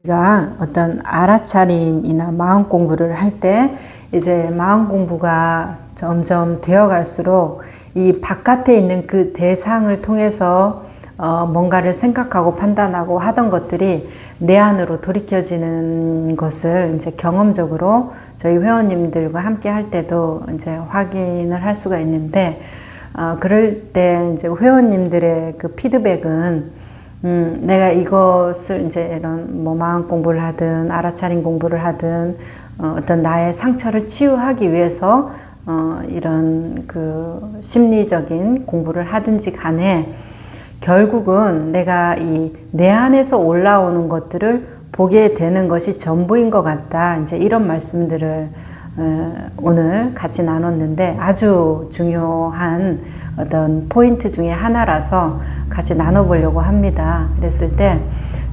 우리가 어떤 알아차림이나 마음 공부를 할 때 이제 마음 공부가 점점 되어 갈수록 이 바깥에 있는 그 대상을 통해서 뭔가를 생각하고 판단하고 하던 것들이 내 안으로 돌이켜지는 것을 이제 경험적으로 저희 회원님들과 함께 할 때도 이제 확인을 할 수가 있는데, 그럴 때 이제 회원님들의 그 피드백은 내가 이것을 이제 이런 뭐 마음 공부를 하든 알아차림 공부를 하든 어떤 나의 상처를 치유하기 위해서 이런 그 심리적인 공부를 하든지 간에 결국은 내가 이 내 안에서 올라오는 것들을 보게 되는 것이 전부인 것 같다. 이제 이런 말씀들을 오늘 같이 나눴는데 아주 중요한 어떤 포인트 중에 하나라서 같이 나눠보려고 합니다. 그랬을 때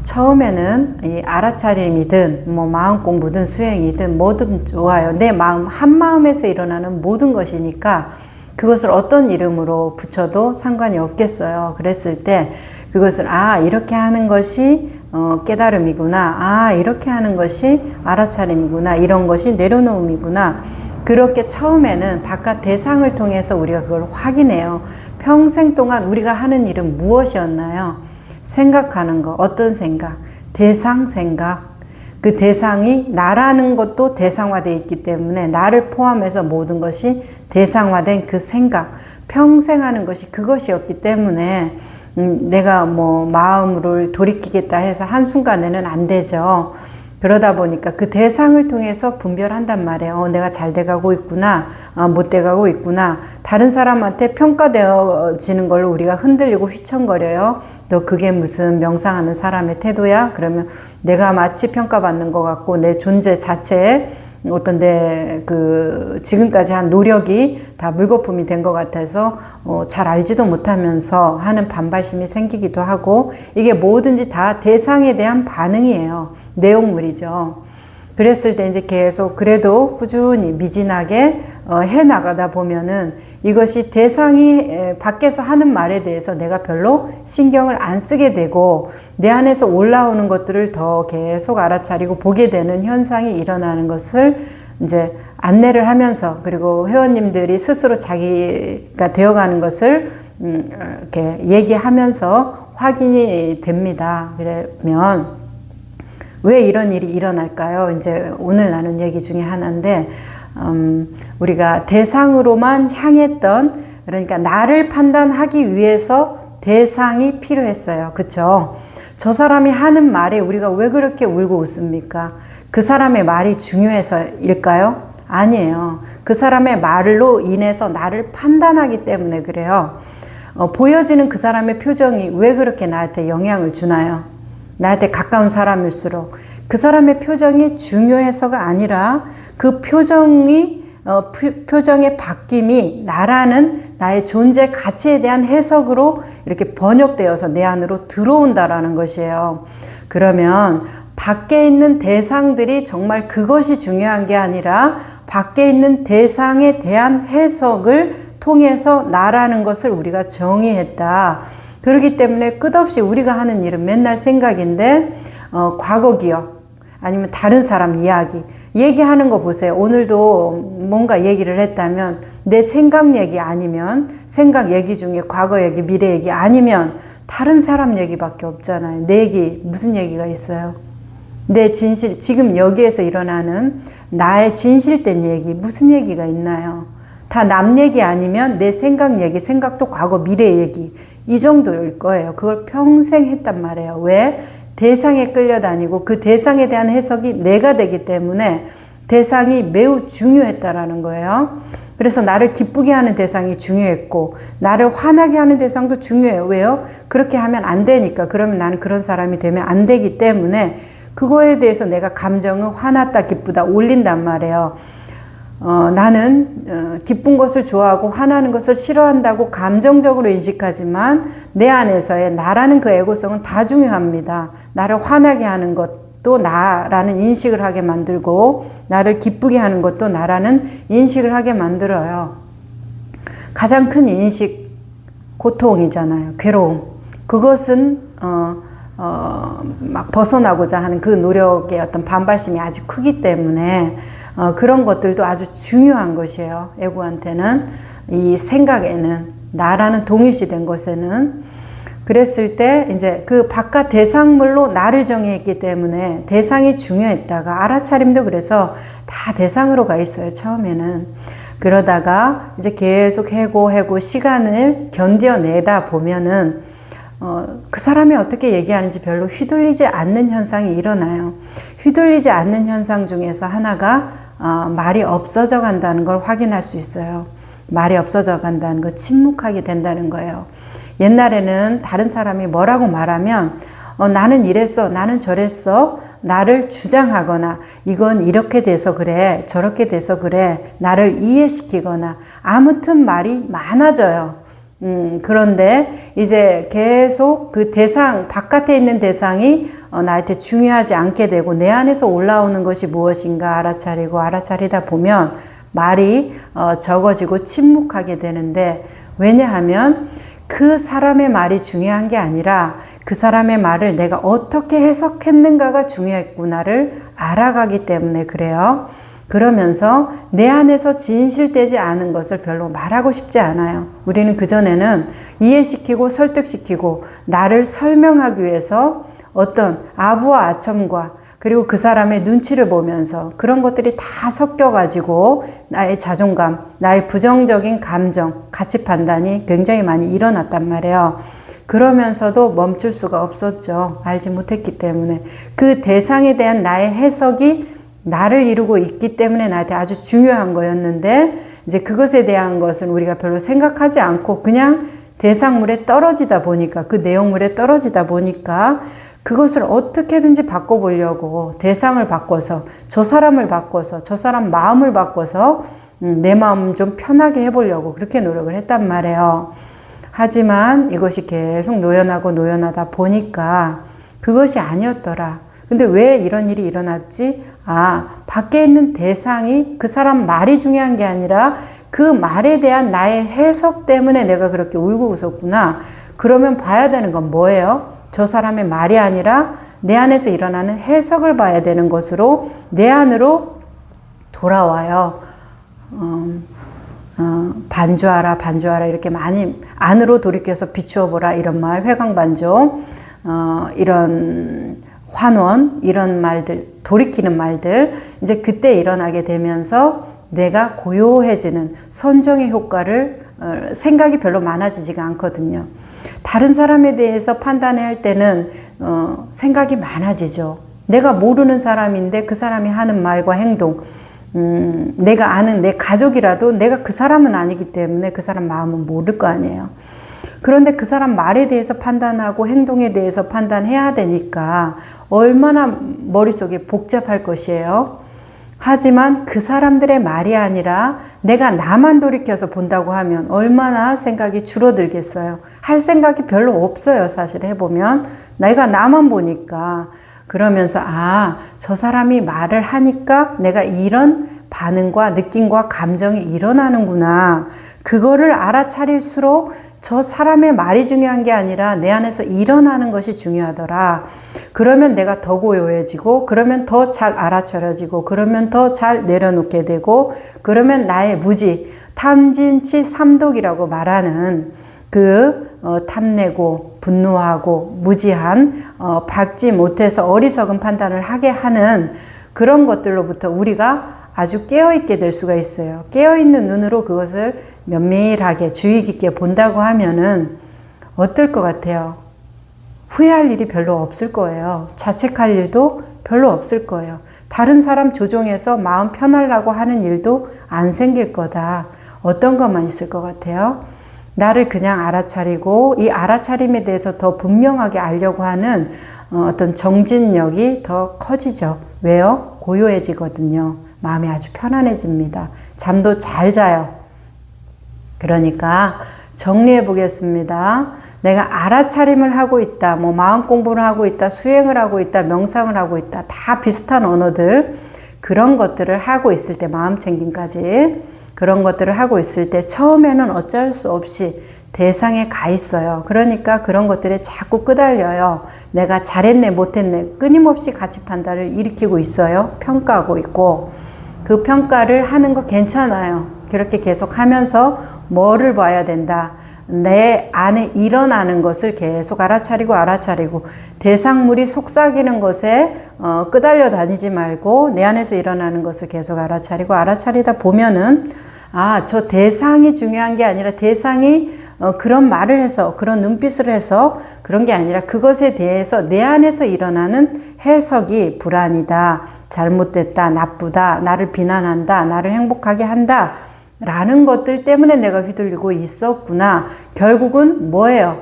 처음에는 이 알아차림이든 뭐 마음 공부든 수행이든 뭐든 좋아요. 내 마음 한 마음에서 일어나는 모든 것이니까 그것을 어떤 이름으로 붙여도 상관이 없겠어요. 그랬을 때 그것을 이렇게 하는 것이 깨달음이구나, 이렇게 하는 것이 알아차림이구나, 이런 것이 내려놓음이구나. 그렇게 처음에는 바깥 대상을 통해서 우리가 그걸 확인해요. 평생 동안 우리가 하는 일은 무엇이었나요? 생각하는 거. 어떤 생각? 대상 생각. 그 대상이 나라는 것도 대상화되어 있기 때문에 나를 포함해서 모든 것이 대상화된 그 생각. 평생 하는 것이 그것이었기 때문에 내가 뭐 마음을 돌이키겠다 해서 한순간에는 안 되죠. 그러다 보니까 그 대상을 통해서 분별한단 말이에요. 내가 잘 돼가고 있구나, 못 돼가고 있구나. 다른 사람한테 평가되어지는 걸로 우리가 흔들리고 휘청거려요. 또 그게 무슨 명상하는 사람의 태도야? 그러면 내가 마치 평가받는 것 같고 내 존재 자체에 어떤 내 그 지금까지 한 노력이 다 물거품이 된 것 같아서 잘 알지도 못하면서 하는 반발심이 생기기도 하고, 이게 뭐든지 다 대상에 대한 반응이에요. 내용물이죠. 그랬을 때 이제 계속 그래도 꾸준히 미진하게 해 나가다 보면은 이것이 대상이 밖에서 하는 말에 대해서 내가 별로 신경을 안 쓰게 되고 내 안에서 올라오는 것들을 더 계속 알아차리고 보게 되는 현상이 일어나는 것을 이제 안내를 하면서, 그리고 회원님들이 스스로 자기가 되어가는 것을 이렇게 얘기하면서 확인이 됩니다. 그러면 왜 이런 일이 일어날까요? 이제 오늘 나눈 얘기 중에 하나인데, 우리가 대상으로만 향했던, 그러니까 나를 판단하기 위해서 대상이 필요했어요. 그쵸? 저 사람이 하는 말에 우리가 왜 그렇게 울고 웃습니까? 그 사람의 말이 중요해서일까요? 아니에요. 그 사람의 말로 인해서 나를 판단하기 때문에 그래요. 보여지는 그 사람의 표정이 왜 그렇게 나한테 영향을 주나요? 나한테 가까운 사람일수록 그 사람의 표정이 중요해서가 아니라 그 표정의 바뀜이 나라는 나의 존재 가치에 대한 해석으로 이렇게 번역되어서 내 안으로 들어온다라는 것이에요. 그러면 밖에 있는 대상들이 정말 그것이 중요한 게 아니라 밖에 있는 대상에 대한 해석을 통해서 나라는 것을 우리가 정의했다. 그렇기 때문에 끝없이 우리가 하는 일은 맨날 생각인데 과거 기억 아니면 다른 사람 이야기 얘기하는 거 보세요. 오늘도 뭔가 얘기를 했다면 내 생각 얘기 아니면 생각 얘기 중에 과거 얘기, 미래 얘기 아니면 다른 사람 얘기밖에 없잖아요. 내 얘기 무슨 얘기가 있어요? 내 진실, 지금 여기에서 일어나는 나의 진실된 얘기 무슨 얘기가 있나요? 다 남 얘기 아니면 내 생각 얘기, 생각도 과거, 미래 얘기 이 정도일 거예요. 그걸 평생 했단 말이에요. 왜? 대상에 끌려다니고 그 대상에 대한 해석이 내가 되기 때문에 대상이 매우 중요했다라는 거예요. 그래서 나를 기쁘게 하는 대상이 중요했고 나를 화나게 하는 대상도 중요해요. 왜요? 그렇게 하면 안 되니까. 그러면 나는 그런 사람이 되면 안 되기 때문에 그거에 대해서 내가 감정을 화났다 기쁘다 올린단 말이에요. 나는 기쁜 것을 좋아하고 화나는 것을 싫어한다고 감정적으로 인식하지만 내 안에서의 나라는 그 애고성은 다 중요합니다. 나를 화나게 하는 것도 나라는 인식을 하게 만들고 나를 기쁘게 하는 것도 나라는 인식을 하게 만들어요. 가장 큰 인식 고통이잖아요. 괴로움. 그것은 막 벗어나고자 하는 그 노력의 어떤 반발심이 아주 크기 때문에 그런 것들도 아주 중요한 것이에요. 애구한테는, 이 생각에는, 나라는 동일시된 것에는. 그랬을 때 이제 그 바깥 대상물로 나를 정의했기 때문에 대상이 중요했다가, 알아차림도 그래서 다 대상으로 가 있어요, 처음에는. 그러다가 이제 계속 해고 시간을 견뎌내다 보면은 그 사람이 어떻게 얘기하는지 별로 휘둘리지 않는 현상이 일어나요. 휘둘리지 않는 현상 중에서 하나가 말이 없어져 간다는 걸 확인할 수 있어요. 말이 없어져 간다는 거, 침묵하게 된다는 거예요. 옛날에는 다른 사람이 뭐라고 말하면 나는 이랬어, 나는 저랬어, 나를 주장하거나 이건 이렇게 돼서 그래, 저렇게 돼서 그래, 나를 이해시키거나 아무튼 말이 많아져요. 그런데 이제 계속 그 대상, 바깥에 있는 대상이 나한테 중요하지 않게 되고 내 안에서 올라오는 것이 무엇인가 알아차리다 보면 말이 적어지고 침묵하게 되는데, 왜냐하면 그 사람의 말이 중요한 게 아니라 그 사람의 말을 내가 어떻게 해석했는가가 중요했구나를 알아가기 때문에 그래요. 그러면서 내 안에서 진실되지 않은 것을 별로 말하고 싶지 않아요. 우리는 그전에는 이해시키고 설득시키고 나를 설명하기 위해서 어떤 아부와 아첨과 그리고 그 사람의 눈치를 보면서 그런 것들이 다 섞여가지고 나의 자존감, 나의 부정적인 감정, 가치 판단이 굉장히 많이 일어났단 말이에요. 그러면서도 멈출 수가 없었죠. 알지 못했기 때문에. 그 대상에 대한 나의 해석이 나를 이루고 있기 때문에 나한테 아주 중요한 거였는데, 이제 그것에 대한 것은 우리가 별로 생각하지 않고 그냥 대상물에 떨어지다 보니까, 그 내용물에 떨어지다 보니까 그것을 어떻게든지 바꿔보려고 대상을 바꿔서, 저 사람을 바꿔서, 저 사람 마음을 바꿔서 내 마음 좀 편하게 해보려고 그렇게 노력을 했단 말이에요. 하지만 이것이 계속 노연하다 보니까 그것이 아니었더라. 근데 왜 이런 일이 일어났지? 밖에 있는 대상이 그 사람 말이 중요한 게 아니라 그 말에 대한 나의 해석 때문에 내가 그렇게 울고 웃었구나. 그러면 봐야 되는 건 뭐예요? 저 사람의 말이 아니라 내 안에서 일어나는 해석을 봐야 되는 것으로 내 안으로 돌아와요. 반주하라 이렇게 많이 안으로 돌이켜서 비추어보라 이런 말, 회광반조, 이런 환원, 이런 말들, 돌이키는 말들, 이제 그때 일어나게 되면서 내가 고요해지는 선정의 효과를, 생각이 별로 많아지지가 않거든요. 다른 사람에 대해서 판단할 때는 생각이 많아지죠. 내가 모르는 사람인데 그 사람이 하는 말과 행동, 내가 아는 내 가족이라도 내가 그 사람은 아니기 때문에 그 사람 마음은 모를 거 아니에요. 그런데 그 사람 말에 대해서 판단하고 행동에 대해서 판단해야 되니까 얼마나 머릿속이 복잡할 것이에요. 하지만 그 사람들의 말이 아니라 내가 나만 돌이켜서 본다고 하면 얼마나 생각이 줄어들겠어요. 할 생각이 별로 없어요. 사실 해보면 내가 나만 보니까. 그러면서 저 사람이 말을 하니까 내가 이런 반응과 느낌과 감정이 일어나는구나. 그거를 알아차릴수록 저 사람의 말이 중요한 게 아니라 내 안에서 일어나는 것이 중요하더라. 그러면 내가 더 고요해지고, 그러면 더 잘 알아차려지고, 그러면 더 잘 내려놓게 되고, 그러면 나의 무지, 탐진치 삼독이라고 말하는 탐내고 분노하고 무지한 밟지 못해서 어리석은 판단을 하게 하는 그런 것들로부터 우리가 아주 깨어있게 될 수가 있어요. 깨어있는 눈으로 그것을 면밀하게 주의 깊게 본다고 하면은 어떨 것 같아요? 후회할 일이 별로 없을 거예요. 자책할 일도 별로 없을 거예요. 다른 사람 조종해서 마음 편하려고 하는 일도 안 생길 거다. 어떤 것만 있을 것 같아요? 나를 그냥 알아차리고 이 알아차림에 대해서 더 분명하게 알려고 하는 어떤 정진력이 더 커지죠. 왜요? 고요해지거든요. 마음이 아주 편안해집니다. 잠도 잘 자요. 그러니까 정리해 보겠습니다. 내가 알아차림을 하고 있다, 마음 공부를 하고 있다, 수행을 하고 있다, 명상을 하고 있다, 다 비슷한 언어들, 그런 것들을 하고 있을 때, 마음 챙김까지 그런 것들을 하고 있을 때 처음에는 어쩔 수 없이 대상에 가 있어요. 그러니까 그런 것들에 자꾸 끄달려요. 내가 잘했네, 못했네. 끊임없이 가치 판단을 일으키고 있어요. 평가하고 있고. 그 평가를 하는 거 괜찮아요. 그렇게 계속 하면서 뭐를 봐야 된다. 내 안에 일어나는 것을 계속 알아차리고 대상물이 속삭이는 것에 끄달려 다니지 말고 내 안에서 일어나는 것을 계속 알아차리다 보면은 저 대상이 중요한 게 아니라 대상이 그런 말을 해서 그런 눈빛을 해서 그런 게 아니라 그것에 대해서 내 안에서 일어나는 해석이 불안이다, 잘못됐다, 나쁘다, 나를 비난한다, 나를 행복하게 한다 라는 것들 때문에 내가 휘둘리고 있었구나. 결국은 뭐예요?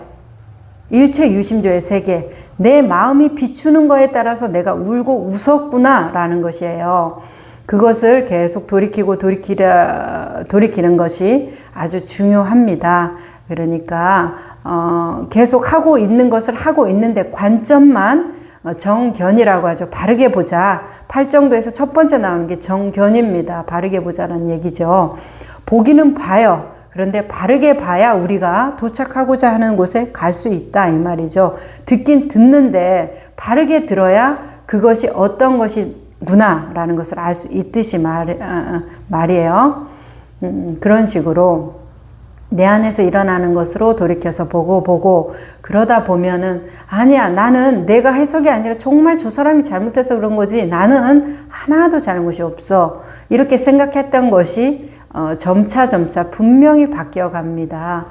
일체 유심조의 세계. 내 마음이 비추는 거에 따라서 내가 울고 웃었구나 라는 것이에요. 그것을 계속 돌이키는 것이 아주 중요합니다. 그러니까 계속 하고 있는 것을 하고 있는데 관점만 정견이라고 하죠. 바르게 보자. 팔정도에서 첫 번째 나오는 게 정견입니다. 바르게 보자는 얘기죠. 보기는 봐요. 그런데 바르게 봐야 우리가 도착하고자 하는 곳에 갈 수 있다 이 말이죠. 듣긴 듣는데 바르게 들어야 그것이 어떤 것이구나 라는 것을 알 수 있듯이 말이에요. 그런 식으로 내 안에서 일어나는 것으로 돌이켜서 보고 그러다 보면은 아니야, 나는 내가 해석이 아니라 정말 저 사람이 잘못해서 그런 거지 나는 하나도 잘못이 없어 이렇게 생각했던 것이 점차 분명히 바뀌어 갑니다.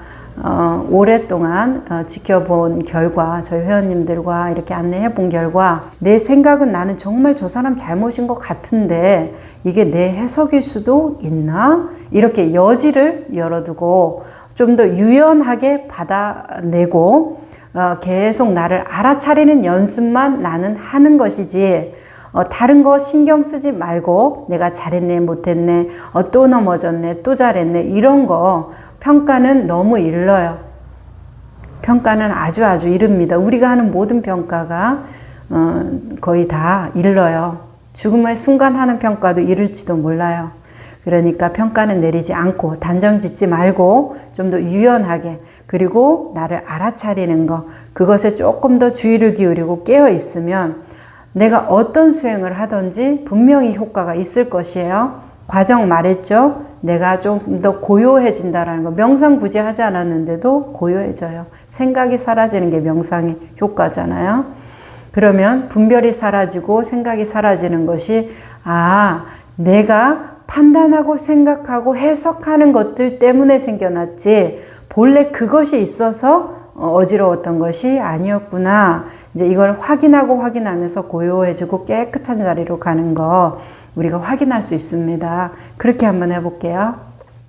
오랫동안 지켜본 결과, 저희 회원님들과 이렇게 안내해 본 결과 내 생각은 나는 정말 저 사람 잘못인 것 같은데 이게 내 해석일 수도 있나? 이렇게 여지를 열어두고 좀 더 유연하게 받아내고 계속 나를 알아차리는 연습만 나는 하는 것이지 다른 거 신경 쓰지 말고 내가 잘했네 못했네 또 넘어졌네 또 잘했네 이런 거 평가는 너무 일러요. 평가는 아주 이릅니다. 우리가 하는 모든 평가가 거의 다 일러요. 죽음의 순간 하는 평가도 이를지도 몰라요. 그러니까 평가는 내리지 않고 단정 짓지 말고 좀 더 유연하게 그리고 나를 알아차리는 거 그것에 조금 더 주의를 기울이고 깨어 있으면 내가 어떤 수행을 하든지 분명히 효과가 있을 것이에요. 과정 말했죠. 내가 좀 더 고요해진다라는 거. 명상 굳이 하지 않았는데도 고요해져요. 생각이 사라지는 게 명상의 효과잖아요. 그러면 분별이 사라지고 생각이 사라지는 것이 내가 판단하고 생각하고 해석하는 것들 때문에 생겨났지 본래 그것이 있어서 어지러웠던 것이 아니었구나. 이제 이걸 확인하면서 고요해지고 깨끗한 자리로 가는 거 우리가 확인할 수 있습니다. 그렇게 한번 해볼게요.